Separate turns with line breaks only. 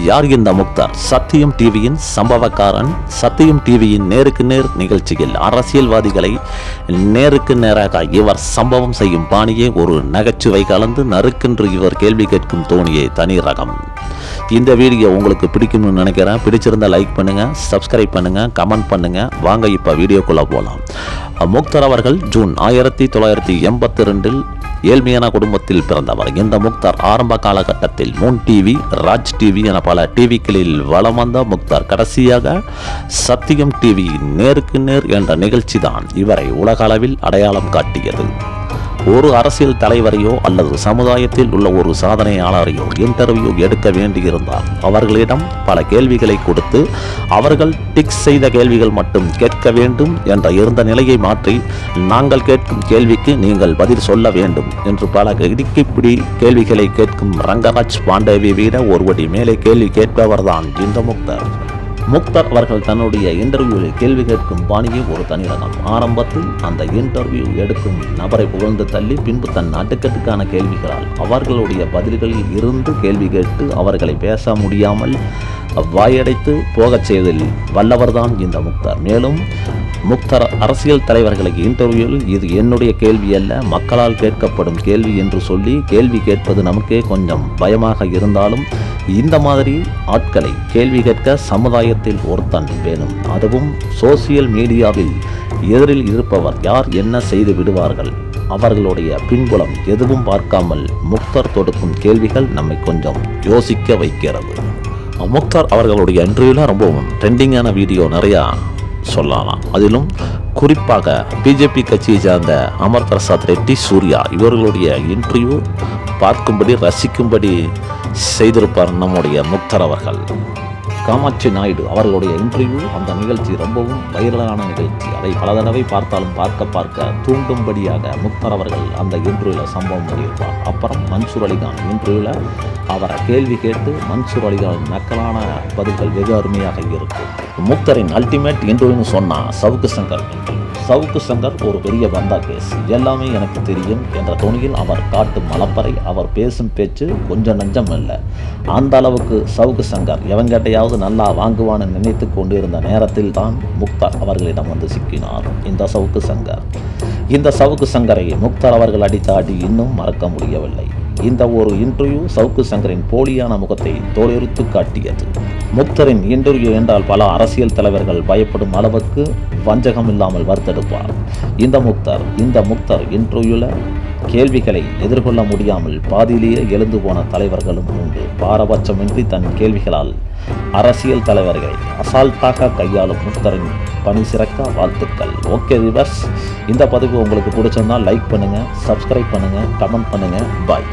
யார் இந்த முக்தார்? சத்தியம் டிவியின் சம்பவக்காரன். சத்தியம் டிவியின் நேருக்கு நேர் நிகழ்ச்சியில் அரசியல்வாதிகளை நேருக்கு நேராக இவர் சம்பவம் செய்யும் பாணியே ஒரு நகைச்சுவை கலந்து நறுக்கென்று இவர் கேள்வி கேட்கும் தோணியே தனி ரகம். இந்த வீடியோ உங்களுக்கு பிடிக்கும்னு நினைக்கிறேன். பிடிச்சிருந்தா லைக் பண்ணுங்க, சப்ஸ்கிரைப் பண்ணுங்க, கமெண்ட் பண்ணுங்க. வாங்க இப்போ வீடியோக்குள்ள போகலாம். முக்தார் அவர்கள் ஜூன் 1982 ஏழ்மையான குடும்பத்தில் பிறந்தவர். இந்த முக்தார் ஆரம்ப காலகட்டத்தில் மூன் டிவி, ராஜ் டிவி என பல டிவிக்களில் வலம் வந்த முக்தார் கடைசியாக சத்தியம் டிவி நேருக்கு நேர் என்ற நிகழ்ச்சி தான் இவரை உலக அளவில் அடையாளம் காட்டியது. ஒரு அரசியல் தலைவரையோ அல்லது சமுதாயத்தில் உள்ள ஒரு சாதனையாளரையோ இன்டர்வியூ எடுக்க வேண்டியிருந்தால் அவர்களிடம் பல கேள்விகளை கொடுத்து அவர்கள் டிக் செய்த கேள்விகள் மட்டும் கேட்க வேண்டும் என்ற இருந்த நிலையை மாற்றி நாங்கள் கேட்கும் கேள்விக்கு நீங்கள் பதில் சொல்ல வேண்டும் என்று பல இடுக்கிப்பிடி கேள்விகளை கேட்கும் ரங்கராஜ் பாண்டேவை விட ஒருபடி மேலே கேள்வி கேட்பவர்தான் இந்த முக்தார். முக்தார் அவர்கள் தன்னுடைய இன்டர்வியூவில் கேள்வி கேட்கும் பாணியே ஒரு தனிரகம். ஆரம்பத்தில் அந்த இன்டர்வியூ எடுக்கும் நபரை புகழ்ந்து தள்ளி பின்பு தன் நாட்டுக்கட்டுக்கான கேள்விகளால் அவர்களுடைய பதில்களில் இருந்து கேள்வி கேட்டு அவர்களை பேச முடியாமல் வாயடைத்து போகச் செய்வதில் வல்லவர்தான் இந்த முக்தார். மேலும் முக்தார் அரசியல் தலைவர்களுக்கு இன்டர்வியூவில் இது என்னுடைய கேள்வி அல்ல, மக்களால் கேட்கப்படும் கேள்வி என்று சொல்லி கேள்வி கேட்பது நமக்கே கொஞ்சம் பயமாக இருந்தாலும் இந்த மாதிரி ஆட்களை கேள்வி கேட்க சமுதாயத்தில் ஒருத்தன் வேணும். அதுவும் சோசியல் மீடியாவில் எதிரில் இருப்பவர் யார் என்ன செய்து விடுவார்கள் அவர்களுடைய பின்புலம் எதுவும் பார்க்காமல் முக்தார் தொடுக்கும் கேள்விகள் நம்மை கொஞ்சம் யோசிக்க வைக்கிறது. முக்தார் அவர்களுடைய இன்டர்வியூவில் ரொம்பவும் ட்ரெண்டிங்கான வீடியோ நிறையா சொல்லலாம். அதிலும் குறிப்பாக பிஜேபி கட்சியை சார்ந்த அமர் பிரசாத் ரெட்டி, சூர்யா இவர்களுடைய இன்டர்வியூ பார்க்கும்படி ரசிக்கும்படி செய்திருப்பார் நம்முடைய முக்தார் அவர்கள். காமாட்சி நாயுடு அவர்களுடைய இன்டர்வியூ, அந்த நிகழ்ச்சி ரொம்பவும் வைரலான நிகழ்ச்சி. அதை பல தடவை பார்த்தாலும் பார்க்க தூண்டும்படியாக முக்தார் அவர்கள் அந்த இன்டர்வியூவில் சம்பவம் பண்ணியிருப்பார். அப்புறம் மன்சூர் அலிகான் இன்டர்வியூவில் அவரை கேள்வி கேட்டு மன்சூர் அலிகான் நக்கலான பதில்கள் வெகு அருமையாக இருக்கும். முக்தாரின் அல்டிமேட் இன்டர்வியூன்னு சொன்னால் சவுக்கு சங்கர் இன்டர்வியூ. சவுக்கு சங்கர் ஒரு பெரிய பந்தா கேஸ், எல்லாமே எனக்கு தெரியும் என்ற துணியில் அவர் காட்டும் மலப்பறை, அவர் பேசும் பேச்சு கொஞ்சம் நஞ்சம் இல்லை. அந்த அளவுக்கு சவுக்கு சங்கர் எவங்கிட்டையாவது நல்லா வாங்குவான்னு நினைத்து கொண்டிருந்த நேரத்தில் தான் முக்தார் அவர்களிடம் வந்து சிக்கினார் இந்த சவுக்கு சங்கர். இந்த சவுக்கு சங்கரை முக்தார் அவர்கள் அடித்த அடி இன்னும் மறக்க முடியவில்லை. இந்த ஒரு இன்டர்வியூ சவுக்கு சங்கரின் போலியான முகத்தை தோலுரித்து காட்டியது. முக்தாரின் இன்டர்வியூ என்றால் பல அரசியல் தலைவர்கள் பயப்படும் அளவுக்கு வஞ்சகம் இல்லாமல் வறுத்தெடுப்பார் இந்த முக்தார் இன்டர்வியூவில் கேள்விகளை எதிர்கொள்ள முடியாமல் பாதியிலேயே எழுந்து போன தலைவர்களும் உண்டு. பாரபட்சமின்றி தன் கேள்விகளால் அரசியல் தலைவர்களை அசால்ட்டாக கையாளும் முக்தாரின் பணி சிறக்க வாழ்த்துக்கள். ஓகே விவர்ஸ், இந்த பதிவு உங்களுக்கு பிடிச்சிருந்தால் லைக் பண்ணுங்கள், சப்ஸ்கிரைப் பண்ணுங்கள், கமெண்ட் பண்ணுங்கள். பாய்.